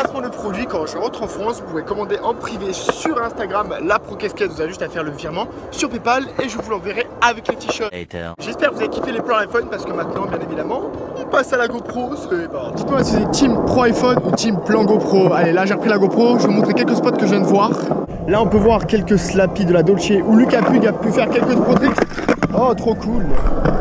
placement de produit. Quand je rentre en France, vous pouvez commander en privé sur Instagram la Pro Casquette. Vous avez juste à faire le virement sur PayPal et je vous l'enverrai avec les t-shirts. J'espère que vous avez kiffé les plans iPhone parce que maintenant, bien évidemment, on passe à la GoPro. Dites-moi si c'est Team Pro iPhone ou Team Plan GoPro. Allez, là j'ai repris la GoPro. Je vais vous montrer quelques spots que je viens de voir. Là, on peut voir quelques slappy de la Dolce où Lucas Puig a pu faire quelques pro tricks. Oh, trop cool.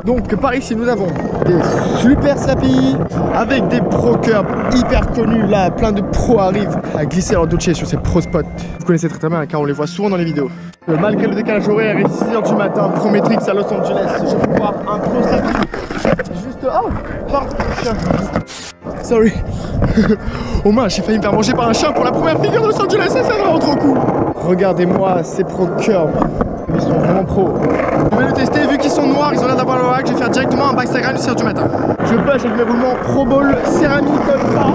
Donc par ici nous avons des super slappy avec des pro curbs hyper connus. Là plein de pros arrivent à glisser leur Dolce sur ces pro spots. Vous connaissez très bien car on les voit souvent dans les vidéos. Malgré le décalage horaire et 6h du matin, Prometrix à Los Angeles, je peux voir un pro slappy. Juste... Oh pardon, chien. Sorry. Oh mince, j'ai failli me faire manger par un chien pour la première figure de Los Angeles, ça c'est vraiment trop cool. Regardez-moi ces pro curbs. Ils sont vraiment pros. Je vais le tester, vu qu'ils sont noirs, ils ont l'air d'avoir le hack, je vais faire directement un backstagram de 6h du matin. Je push avec mes roulements Pro Ball céramique comme ça.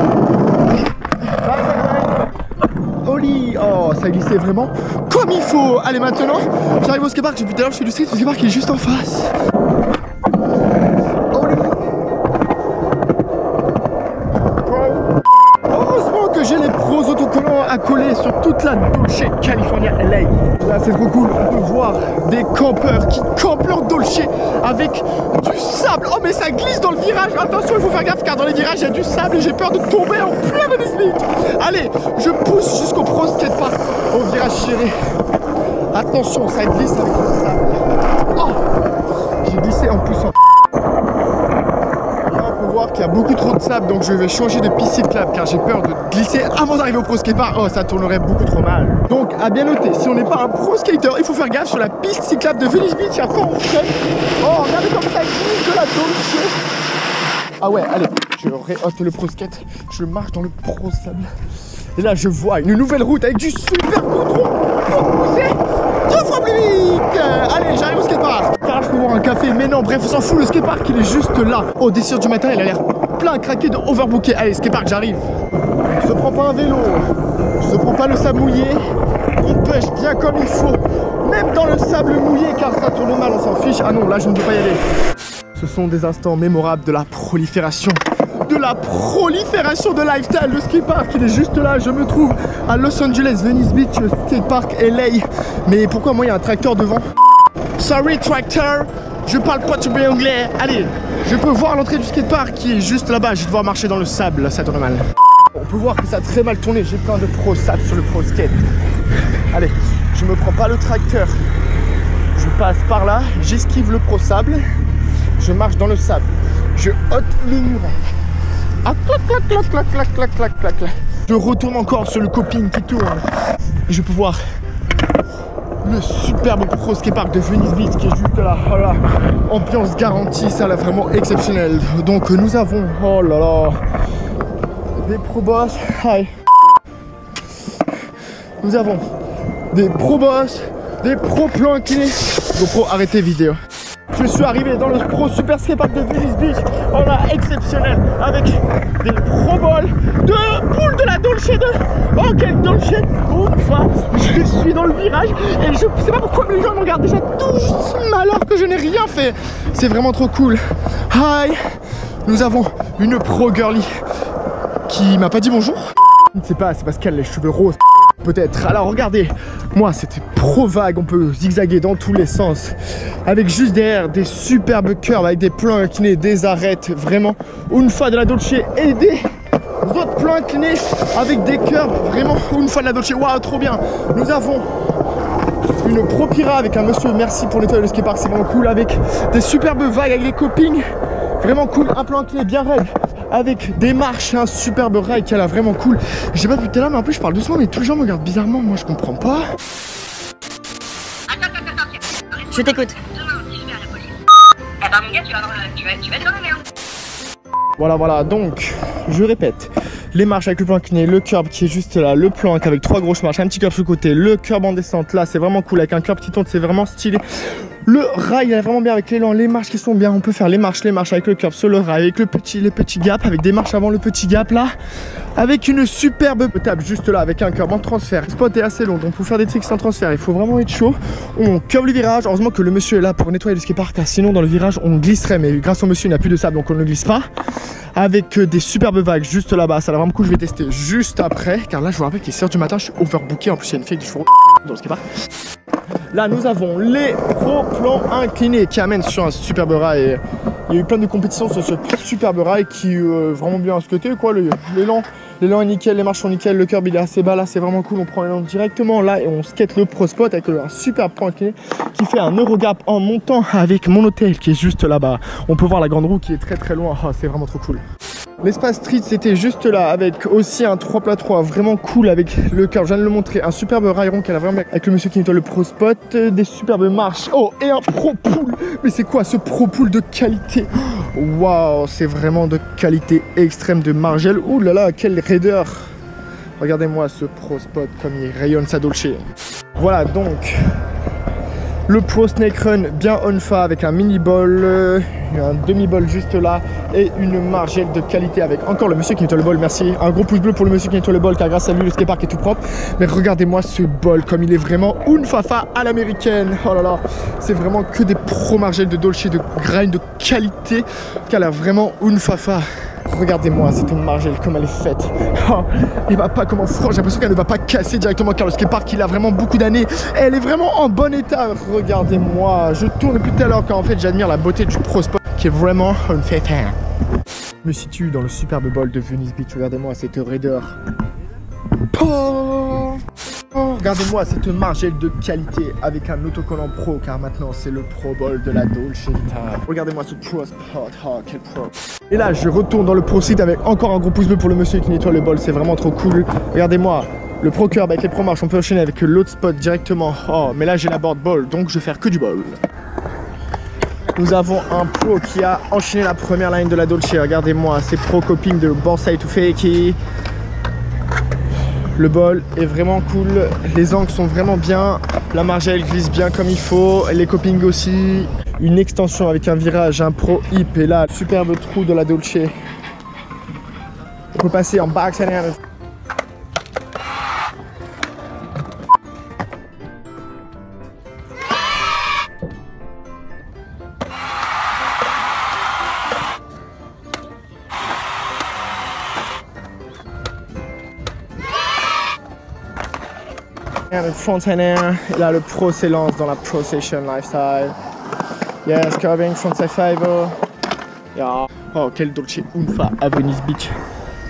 Oli, oh ça glissait vraiment comme il faut. Allez maintenant, j'arrive au skatepark, depuis tout à l'heure je fais du street, le skatepark est juste en face. J'ai les pros autocollants à coller sur toute la Dolce California LA. Là c'est trop cool, on peut voir des campeurs qui campent leur Dolce avec du sable. Oh mais ça glisse dans le virage, attention il faut faire gaffe car dans les virages il y a du sable et j'ai peur de tomber en plein Venice Beach. Allez, je pousse jusqu'au pro skatepark au virage serré. Attention, ça glisse avec le sable. Oh, j'ai glissé en poussant. Qu'il y a beaucoup trop de sable donc je vais changer de piste cyclable car j'ai peur de glisser avant d'arriver au pro skatepark. Oh ça tournerait beaucoup trop mal. Donc à bien noter, si on n'est pas un pro skater, il faut faire gaffe sur la piste cyclable de Venice Beach. À quand on freine. Oh regardez comme ça glisse de la Dolce. Ah ouais allez, je réhausse le pro skate, je marche dans le pro sable. Et là je vois une nouvelle route avec du super goudron pour pousser 2 fois plus vite. Allez j'arrive au skatepark. Car je peux voir un café mais non bref on s'en fout, le skatepark il est juste là. Au 10h du matin il a l'air plein craqué de overbooké. Allez skatepark j'arrive. Je ne prends pas un vélo, je ne prends pas le sable mouillé. On pêche bien comme il faut, même dans le sable mouillé car ça tourne mal, on s'en fiche. Ah non là je ne peux pas y aller. Ce sont des instants mémorables de la prolifération. De lifestyle de skatepark, il est juste là, je me trouve à Los Angeles, Venice Beach, skatepark LA. Mais pourquoi moi il y a un tracteur devant? Sorry tractor, je parle pas tout bien anglais. Allez, je peux voir l'entrée du skatepark qui est juste là-bas, je vais devoir marcher dans le sable, ça tourne mal. On peut voir que ça a très mal tourné, j'ai plein de pro sable sur le pro skate. Allez, je me prends pas le tracteur, je passe par là, j'esquive le pro sable, je marche dans le sable, je ôte le mur. Ah, clac, clac, clac, clac, clac, clac, clac, clac, clac. Je retourne encore sur le coping qui tourne. Et je peux voir le superbe pro skatepark de Venice Beach qui est juste là. Voilà. Ambiance garantie, ça là vraiment exceptionnel. Donc nous avons, oh là là, des pro boss. Hi. Nous avons des pro boss, des pro plans inclinés. GoPro, arrêtez vidéo. Je suis arrivé dans le pro super skatepark de Venice Beach. Oh là, exceptionnel. Avec des pro balls, de poules de la Dolce de... Oh, quelle Dolce. Enfin, je suis dans le virage et je sais pas pourquoi mais les gens me regardent déjà doucement alors que je n'ai rien fait. C'est vraiment trop cool. Hi. Nous avons une pro girly qui m'a pas dit bonjour. Je ne sais pas, c'est parce qu'elle a les cheveux roses. Peut-être. Alors regardez, moi c'était pro vague, on peut zigzaguer dans tous les sens avec juste derrière des superbes curves avec des plans inclinés, des arêtes, vraiment une fois de la Dolce et des autres plans inclinés avec des curves, vraiment une fois de la Dolce. Waouh, trop bien. Nous avons une pro Pira avec un monsieur, merci pour nettoyer le skatepark, c'est vraiment cool, avec des superbes vagues avec des copings, vraiment cool, un plan incliné bien raide avec des marches, un superbe rail qui a l'air vraiment cool. J'ai pas depuis tout à l'heure mais en plus je parle doucement mais tous les gens me regardent bizarrement, moi je comprends pas. Je t'écoute. Eh ben mon gars tu vas être dans la merde. Voilà, donc je répète, les marches avec le plan incliné, le curb qui est juste là, le plank avec 3 grosses marches, un petit curb sur le côté, le curb en descente là c'est vraiment cool avec un curb qui tourne, c'est vraiment stylé. Le rail il est vraiment bien avec l'élan, les marches qui sont bien, on peut faire les marches avec le curb sur le rail, avec les petits gaps, avec des marches avant le petit gap là, avec une superbe table juste là, avec un curb en transfert. Le spot est assez long donc pour faire des tricks sans transfert il faut vraiment être chaud. On curve le virage, heureusement que le monsieur est là pour nettoyer le skatepark car sinon dans le virage on glisserait mais grâce au monsieur il n'a plus de sable donc on ne glisse pas. avec des superbes vagues juste là-bas. Ça a l'air vraiment cool, je vais tester juste après. Car là, je vous rappelle qu'il est 6h du matin, je suis overbooké. En plus, il y a une fille qui joue dans le skatepark. Là, nous avons les pro plans inclinés qui amènent sur un superbe rail. Il y a eu plein de compétitions sur ce superbe rail qui est vraiment bien skaté, quoi. L'élan est nickel, les marches sont nickel, le curb il est assez bas. Là, c'est vraiment cool. On prend l'élan directement là et on skate le pro spot avec un super plan incliné qui fait un Eurogap en montant avec mon hôtel qui est juste là-bas. On peut voir la grande roue qui est très loin. Oh, c'est vraiment trop cool. L'espace street c'était juste là avec aussi un 3x3 vraiment cool avec le curb, je viens de le montrer, un superbe rail rond qu'elle a vraiment avec le monsieur qui nettoie le pro spot, des superbes marches, oh et un pro pool. Mais c'est quoi ce pro pool de qualité? Waouh, c'est vraiment de qualité extrême de Margel. Ouh là là, quelle raideur. Regardez-moi ce pro spot comme il rayonne sa Dolce. Voilà donc le Pro Snake Run bien on-fa avec un mini ball, un demi-ball juste là et une margelle de qualité avec encore le monsieur qui nettoie le bol, merci. Un gros pouce bleu pour le monsieur qui nettoie le bol car grâce à lui le skatepark est tout propre. Mais regardez-moi ce bol comme il est vraiment unfafa à l'américaine. Oh là là, c'est vraiment que des pro margelles de Dolce, de grind de qualité qui a l'air vraiment unfafa. Regardez-moi cette margelle comme elle est faite. Oh, elle va pas comment franc, j'ai l'impression qu'elle ne va pas casser directement car le skatepark il a vraiment beaucoup d'années. Elle est vraiment en bon état. Regardez-moi, je tourne depuis tout à l'heure car en fait j'admire la beauté du Pro Spot qui est vraiment une fête. Je me situe dans le superbe bol de Venice Beach. Regardez-moi cette raideur. Oh, regardez-moi cette margelle de qualité avec un autocollant pro car maintenant c'est le pro bol de la Dolce Vita. Regardez-moi ce pro spot, oh quel pro. Et là je retourne dans le pro site avec encore un gros pouce bleu pour le monsieur qui nettoie le bol, c'est vraiment trop cool. Regardez-moi le pro curb avec les pro marches, on peut enchaîner avec l'autre spot directement. Oh mais là j'ai la board ball donc je vais faire que du bol. Nous avons un pro qui a enchaîné la première line de la Dolce. Regardez-moi ces pro coping de Borside to Fakey. Le bol est vraiment cool, les angles sont vraiment bien, la margelle glisse bien comme il faut, les copings aussi. Une extension avec un virage, un pro hip et là, superbe trou de la Dolce. On peut passer en backside hand. Le front end air, et là le pro s'élance dans la Pro Station Lifestyle. Yes, curving, frontside 5-0. Yeah. Oh, quel Dolce Unfa à Venice Beach.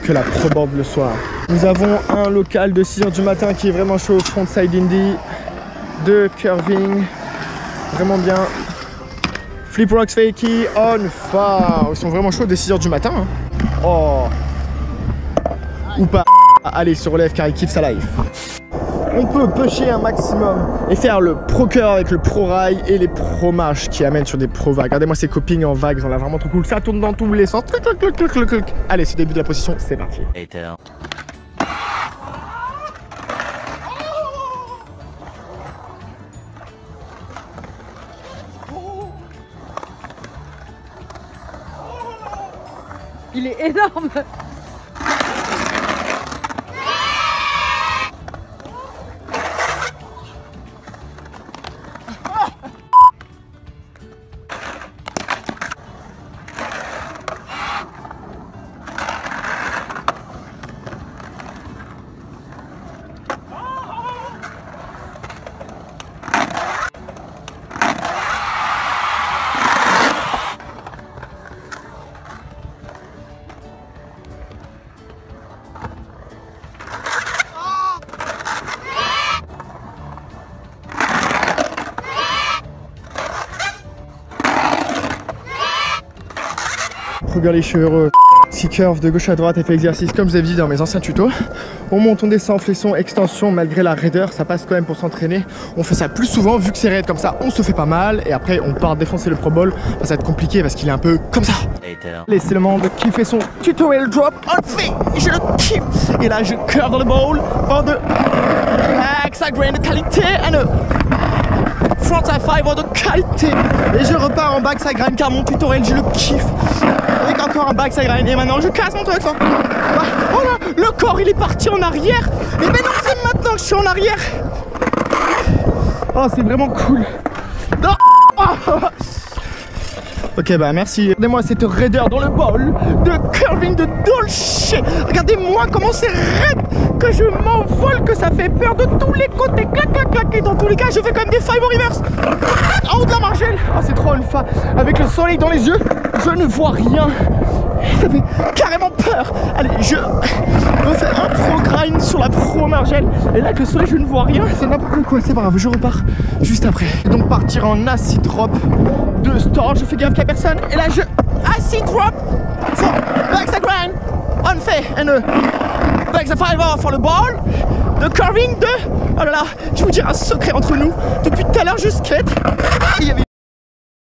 Que la probable le soir. Nous avons un local de 6h du matin qui est vraiment chaud. Frontside Indy. 2 curving. Vraiment bien. Flip rocks fakey. On-fa. Ils sont vraiment chauds dès 6h du matin. Hein. Oh. Ou pas. Allez, se relève car il kiffe sa life. On peut pusher un maximum et faire le pro curl avec le pro rail et les pro marches qui amènent sur des pro vagues. Regardez-moi ces copings en vagues, on a vraiment trop cool. Ça tourne dans tous les sens. Allez, c'est le début de la position, c'est parti. Il est énorme. Regarde les cheveux heureux. 6 curves de gauche à droite et fait l'exercice comme je vous avais dit dans mes anciens tutos. On monte, on descend, flexion, extension, malgré la raideur, ça passe quand même pour s'entraîner. On fait ça plus souvent vu que c'est raide comme ça, on se fait pas mal et après on part défoncer le pro ball. Ça va être compliqué parce qu'il est un peu comme ça. Allez, c'est le moment de kiffer son tutorial drop. On fait, je le kiffe. Et là je curve dans le bowl, bord de backside grind de qualité et frontside 5 de qualité. Et je repars en backside grind car mon tutoriel je le kiffe. Avec encore un backside grind et maintenant je casse mon truc. Oh là, le corps il est parti en arrière. Et ben non, c'est maintenant que je suis en arrière. Oh, c'est vraiment cool. Non. Ok, bah merci. Regardez-moi cette raideur dans le bol de curving de Dolce. Regardez-moi comment c'est raide, que je m'envole, que ça fait peur de tous les côtés. Clac, clac, clac. Et dans tous les cas, je fais quand même des 5 au reverse. En haut de la margelle. Ah, c'est trop alpha. Avec le soleil dans les yeux, je ne vois rien. Ça fait carrément peur. Allez, je refais un pro grind sur la pro margelle. Et là, avec le soleil, je ne vois rien. C'est n'importe quoi. C'est pas grave, je repars juste après. Et donc partir en acid drop de store. Je fais gaffe qu'il n'y a personne. Et là, je acid drop for back the grind. On fait and back the 5 for the ball. De curving de... Oh là là, je vais vous dire un secret entre nous. Depuis tout à l'heure, je skate.